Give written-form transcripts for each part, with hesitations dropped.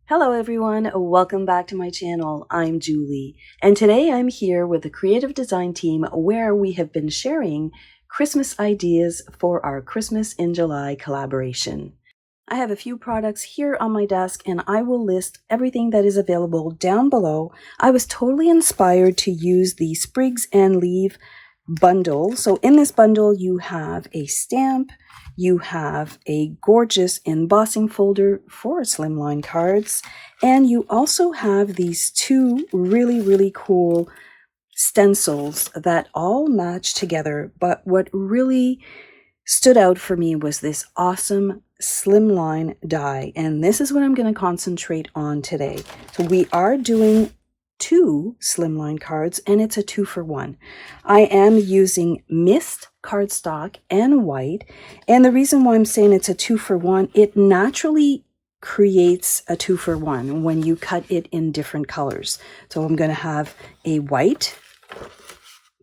Hello everyone, welcome back to my channel. I'm Julie, and today I'm here with the creative design team where we have been sharing Christmas ideas for our Christmas in July collaboration. I have a few products here on my desk and I will list everything that is available down below. I was totally inspired to use the Sprigs and Leave bundle. So in this bundle you have a stamp, you have a gorgeous embossing folder for Slimline cards, and you also have these two really cool stencils that all match together. But what really stood out for me was this awesome Slimline die, and this is what I'm going to concentrate on today. So we are doing two Slimline cards, and it's a 2-for-1. I am using mist cardstock and white, and the reason why I'm saying it's a 2-for-1, it naturally creates a 2-for-1 when you cut it in different colors. So I'm going to have a white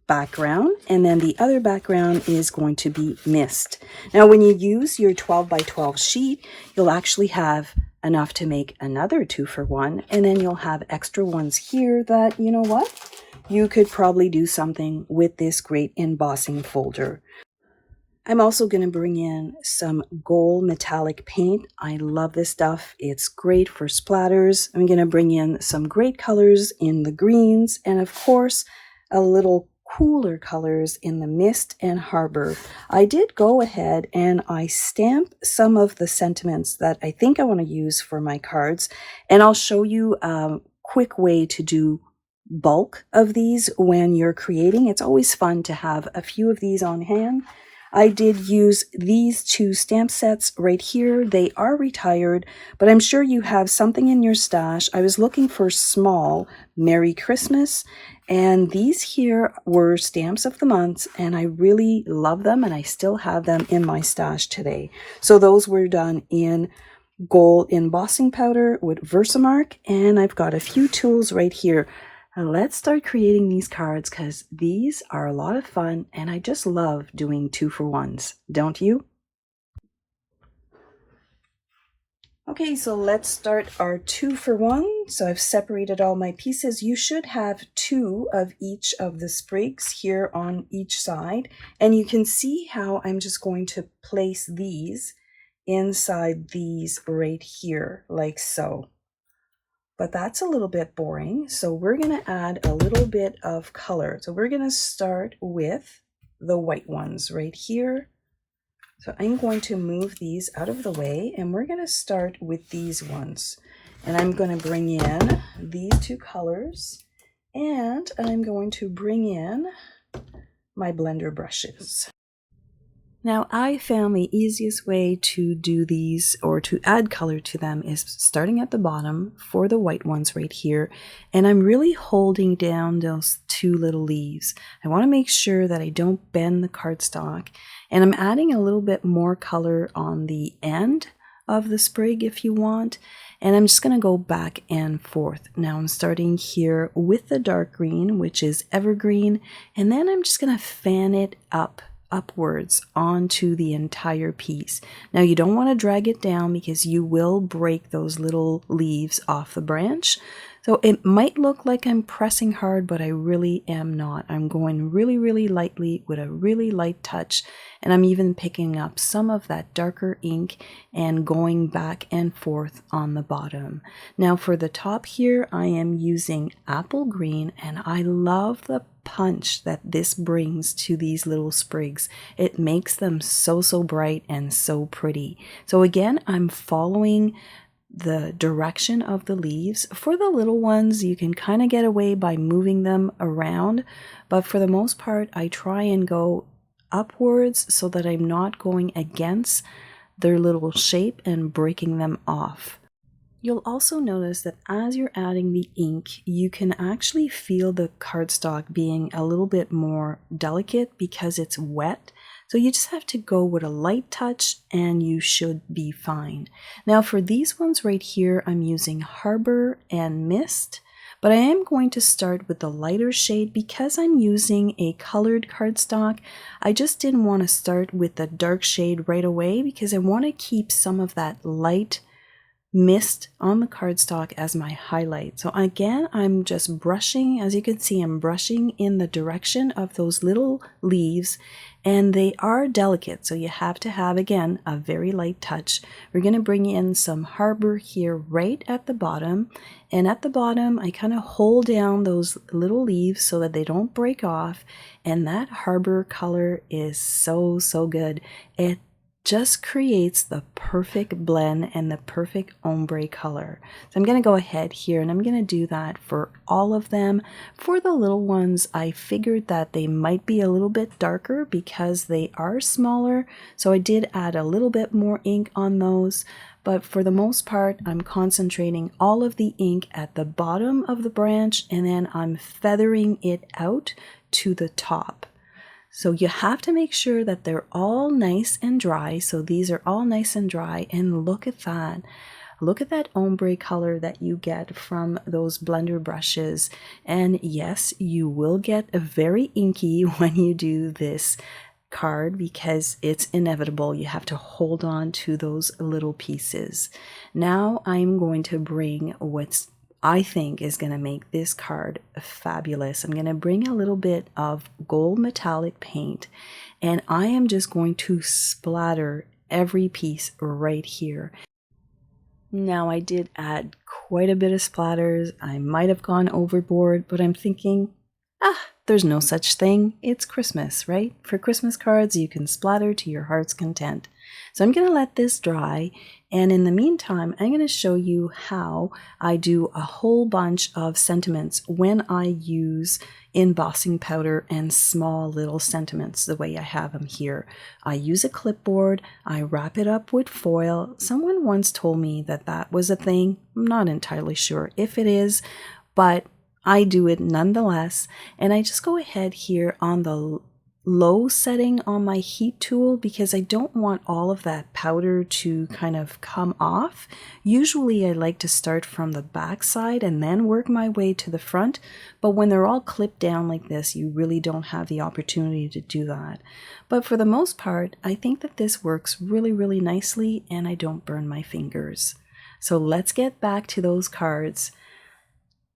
background, and then the other background is going to be mist. Now when you use your 12 by 12 sheet, you'll actually have enough to make another 2-for-1, and then you'll have extra ones here that, you know what, you could probably do something with this great embossing folder. I'm also going to bring in some gold metallic paint. I love this stuff. It's great for splatters. I'm going to bring in some great colors in the greens, and of course a little cooler colors in the mist and Habour. I did go ahead and I stamped some of the sentiments that I think I want to use for my cards, and I'll show you a quick way to do bulk of these when you're creating. It's always fun to have a few of these on hand. I did use these two stamp sets right here. They are retired, but I'm sure you have something in your stash. I was looking for small Merry Christmas, and these here were stamps of the month, and I really love them, and I still have them in my stash today. So those were done in gold embossing powder with Versamark, and I've got a few tools right here. Let's start creating these cards because these are a lot of fun, and I just love doing 2-for-1s, don't you? Okay, so let's start our 2-for-1. So I've separated all my pieces. You should have 2 of each of the sprigs here on each side, and you can see how I'm just going to place these inside these right here, like so. But that's a little bit boring, so we're going to add a little bit of color. So we're going to start with the white ones right here. So I'm going to move these out of the way, and we're going to start with these ones. And I'm going to bring in these 2 colors, and I'm going to bring in my blender brushes. Now, I found the easiest way to do these or to add color to them is starting at the bottom for the white ones right here. And I'm really holding down those 2 little leaves. I want to make sure that I don't bend the cardstock. And I'm adding a little bit more color on the end of the sprig if you want. And I'm just going to go back and forth. Now I'm starting here with the dark green, which is Evergreen. And then I'm just going to fan it upwards onto the entire piece. Now you don't want to drag it down because you will break those little leaves off the branch. So it might look like I'm pressing hard, but I really am not. I'm going really lightly with a really light touch, and I'm even picking up some of that darker ink and going back and forth on the bottom. Now for the top here, I am using apple green, and I love the punch that this brings to these little sprigs. It makes them so bright and so pretty. So again, I'm following the direction of the leaves. For the little ones, you can kind of get away by moving them around, but for the most part, I try and go upwards so that I'm not going against their little shape and breaking them off. You'll also notice that as you're adding the ink, you can actually feel the cardstock being a little bit more delicate because it's wet. So you just have to go with a light touch and you should be fine. Now for these ones right here, I'm using Habour and Mist, but I am going to start with the lighter shade because I'm using a colored cardstock. I just didn't want to start with the dark shade right away because I want to keep some of that light mist on the cardstock as my highlight. So again, I'm just brushing, as you can see, I'm brushing in the direction of those little leaves, and they are delicate, so you have to have, again, a very light touch. We're going to bring in some Habour here right at the bottom, and at the bottom I kind of hold down those little leaves so that they don't break off, and that Habour color is so good. It just creates the perfect blend and the perfect ombre color. So I'm going to go ahead here and I'm going to do that for all of them. For the little ones, I figured that they might be a little bit darker because they are smaller, so I did add a little bit more ink on those. But for the most part, I'm concentrating all of the ink at the bottom of the branch, and then I'm feathering it out to the top. So you have to make sure that they're all nice and dry. So these are all nice and dry, and look at that. Look at that ombre color that you get from those blender brushes. And yes, you will get a very inky when you do this card because it's inevitable. You have to hold on to those little pieces. Now I'm going to bring what's I think is going to make this card fabulous. I'm going to bring a little bit of gold metallic paint, and I am just going to splatter every piece right here. Now I did add quite a bit of splatters. I might have gone overboard, but I'm thinking, there's no such thing. It's Christmas, right? For Christmas cards, you can splatter to your heart's content. So I'm going to let this dry, and in the meantime, I'm going to show you how I do a whole bunch of sentiments when I use embossing powder and small little sentiments the way I have them here. I use a clipboard, I wrap it up with foil. Someone once told me that that was a thing. I'm not entirely sure if it is, but I do it nonetheless, and I just go ahead here on the low setting on my heat tool because I don't want all of that powder to kind of come off. Usually I like to start from the back side and then work my way to the front, but when they're all clipped down like this, you really don't have the opportunity to do that. But for the most part, I think that this works really nicely and I don't burn my fingers. So let's get back to those cards.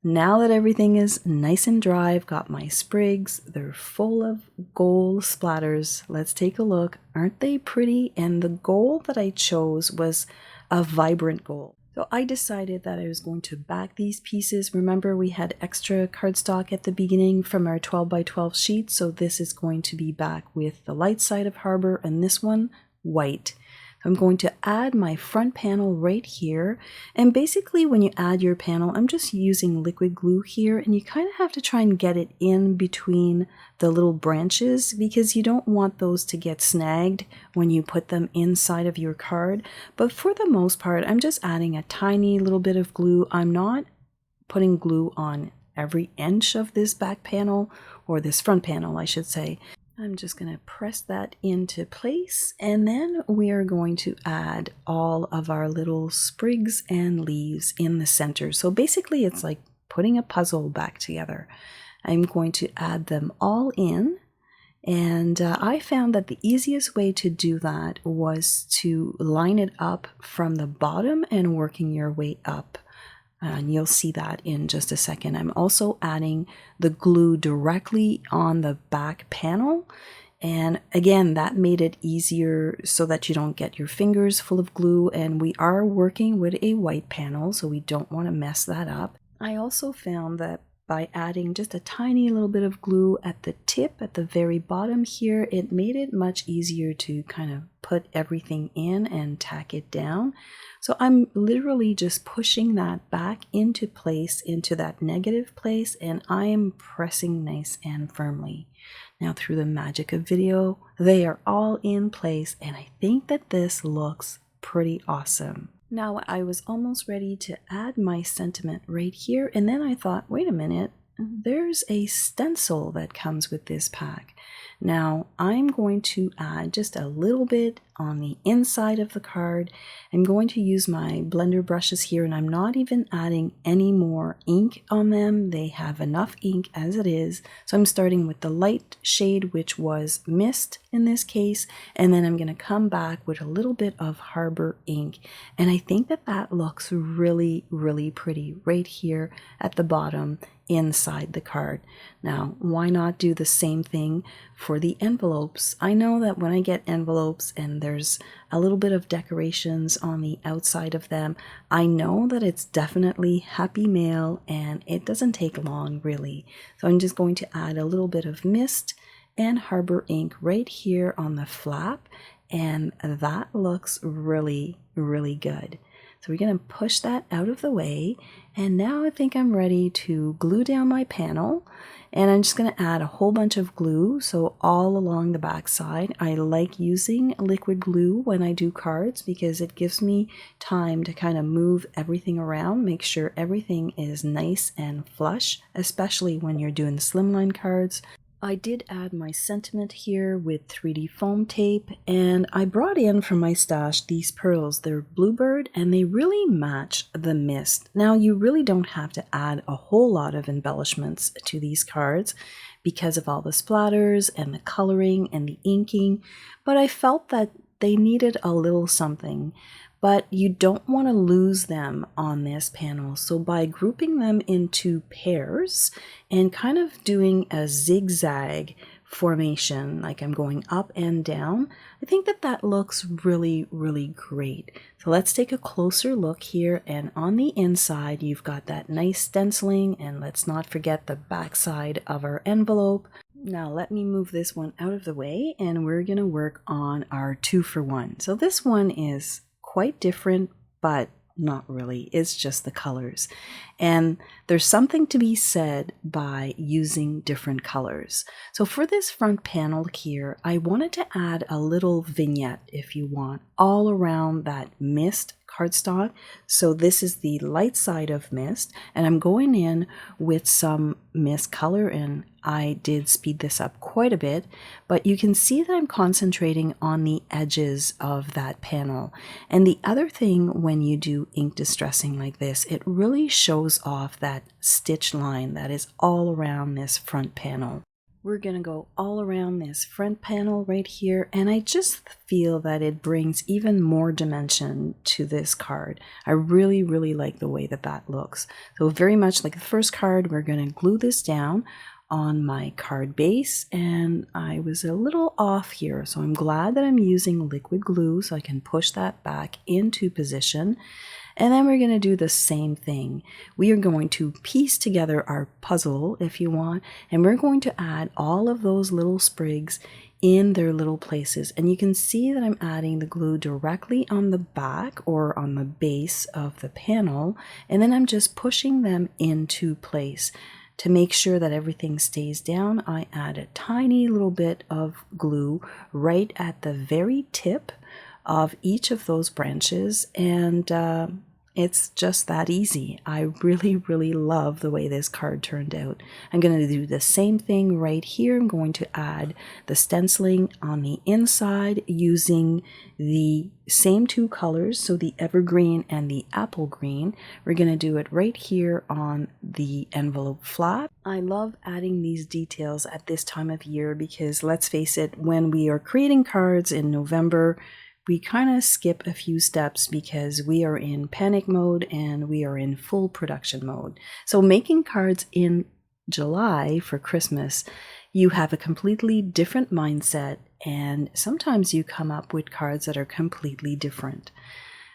Now that everything is nice and dry, I've got my sprigs. They're full of gold splatters. Let's take a look. Aren't they pretty? And the gold that I chose was a vibrant gold. So I decided that I was going to back these pieces. Remember, we had extra cardstock at the beginning from our 12 by 12 sheet. So this is going to be back with the light side of Habour and this one white. I'm going to add my front panel right here, and basically when you add your panel, I'm just using liquid glue here, and you kind of have to try and get it in between the little branches because you don't want those to get snagged when you put them inside of your card. But for the most part, I'm just adding a tiny little bit of glue. I'm not putting glue on every inch of this back panel, or this front panel, I should say. I'm just going to press that into place, and then we are going to add all of our little sprigs and leaves in the center. So basically it's like putting a puzzle back together. I'm going to add them all in, and I found that the easiest way to do that was to line it up from the bottom and working your way up. And you'll see that in just a second. I'm also adding the glue directly on the back panel. And again, that made it easier so that you don't get your fingers full of glue. And we are working with a white panel, so we don't want to mess that up. I also found that by adding just a tiny little bit of glue at the tip, at the very bottom here, it made it much easier to kind of put everything in and tack it down. So I'm literally just pushing that back into place, into that negative place, and I am pressing nice and firmly. Now through the magic of video, they are all in place, and I think that this looks pretty awesome. Now I was almost ready to add my sentiment right here, and then I thought, wait a minute, there's a stencil that comes with this pack. Now I'm going to add just a little bit on the inside of the card. I'm going to use my blender brushes here, and I'm not even adding any more ink on them. They have enough ink as it is. So I'm starting with the light shade, which was Mist in this case, and then I'm going to come back with a little bit of Habour ink. And I think that that looks really, really pretty right here at the bottom inside the card. Now, why not do the same thing for the envelopes? I know that when I get envelopes and there's a little bit of decorations on the outside of them, I know that it's definitely Happy Mail and it doesn't take long really. So I'm just going to add a little bit of Mist and Habour ink right here on the flap, and that looks really, really good. So we're going to push that out of the way, and now I think I'm ready to glue down my panel, and I'm just going to add a whole bunch of glue. So all along the back side, I like using liquid glue when I do cards because it gives me time to kind of move everything around, make sure everything is nice and flush, especially when you're doing slimline cards. I did add my sentiment here with 3D foam tape, and I brought in from my stash these pearls. They're bluebird and they really match the mist. Now you really don't have to add a whole lot of embellishments to these cards because of all the splatters and the coloring and the inking, but I felt that they needed a little something. But you don't want to lose them on this panel. So by grouping them into pairs and kind of doing a zigzag formation, like I'm going up and down, I think that that looks really, really great. So let's take a closer look here, and on the inside you've got that nice stenciling, and let's not forget the back side of our envelope. Now let me move this one out of the way, and we're going to work on our 2-for-1. So this one is quite different, but not really. It's just the colors. And there's something to be said by using different colors. So for this front panel here, I wanted to add a little vignette, if you want, all around that mist cardstock. So this is the light side of mist, and I'm going in with some mist color, and I did speed this up quite a bit, but you can see that I'm concentrating on the edges of that panel. And the other thing when you do ink distressing like this, it really shows off that stitch line that is all around this front panel. We're going to go all around this front panel right here, and I just feel that it brings even more dimension to this card. I really, really like the way that that looks. So very much like the first card, we're going to glue this down on my card base, and I was a little off here, so I'm glad that I'm using liquid glue so I can push that back into position. And then we're going to do the same thing. We are going to piece together our puzzle, if you want, and we're going to add all of those little sprigs in their little places. And you can see that I'm adding the glue directly on the back or on the base of the panel, and then I'm just pushing them into place. To make sure that everything stays down, I add a tiny little bit of glue right at the very tip of each of those branches, and it's just that easy. I really, really love the way this card turned out. I'm going to do the same thing right here. I'm going to add the stenciling on the inside using the same two colors, so the evergreen and the apple green. We're going to do it right here on the envelope flap. I love adding these details at this time of year because, let's face it, when we are creating cards in November, we kind of skip a few steps because we are in panic mode and we are in full production mode. So making cards in July for Christmas, you have a completely different mindset, and sometimes you come up with cards that are completely different.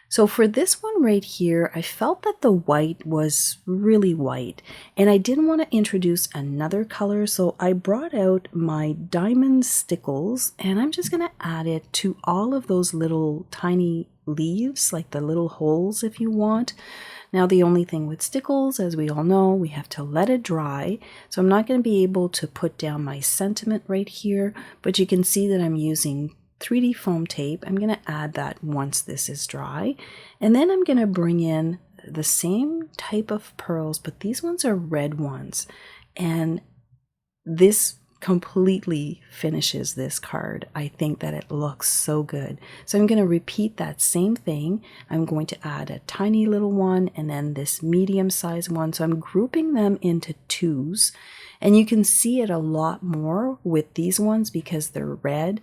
So for this one right here, I felt that the white was really white, and I didn't want to introduce another color, so I brought out my diamond stickles, and I'm just going to add it to all of those little tiny leaves, like the little holes if you want. Now the only thing with stickles, as we all know, we have to let it dry, so I'm not going to be able to put down my sentiment right here, but you can see that I'm using 3D foam tape. I'm going to add that once this is dry, and then I'm going to bring in the same type of pearls, but these ones are red ones, and this completely finishes this card. I think that it looks so good. So I'm going to repeat that same thing. I'm going to add a tiny little one and then this medium-sized one. So I'm grouping them into twos. And you can see it a lot more with these ones because they're red.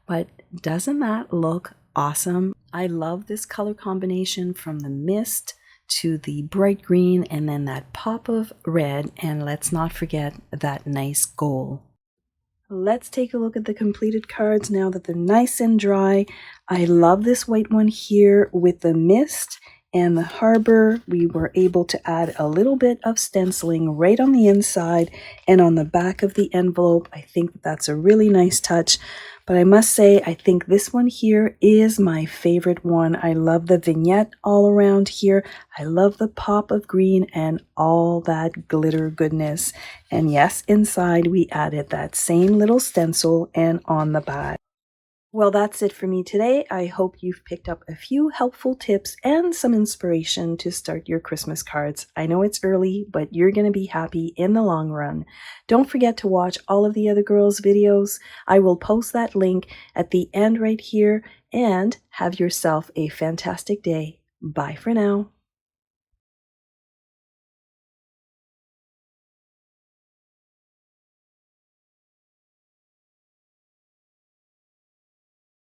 But doesn't that look awesome? I love this color combination from the mist to the bright green and then that pop of red, and let's not forget that nice gold. Let's take a look at the completed cards now that they're nice and dry. I love this white one here with the mist and the Habour. We were able to add a little bit of stenciling right on the inside and on the back of the envelope. I think that's a really nice touch. But I must say, I think this one here is my favorite one. I love the vignette all around here. I love the pop of green and all that glitter goodness. And yes, inside we added that same little stencil and on the back. Well, that's it for me today. I hope you've picked up a few helpful tips and some inspiration to start your Christmas cards. I know it's early, but you're going to be happy in the long run. Don't forget to watch all of the other girls' videos. I will post that link at the end right here, and have yourself a fantastic day. Bye for now.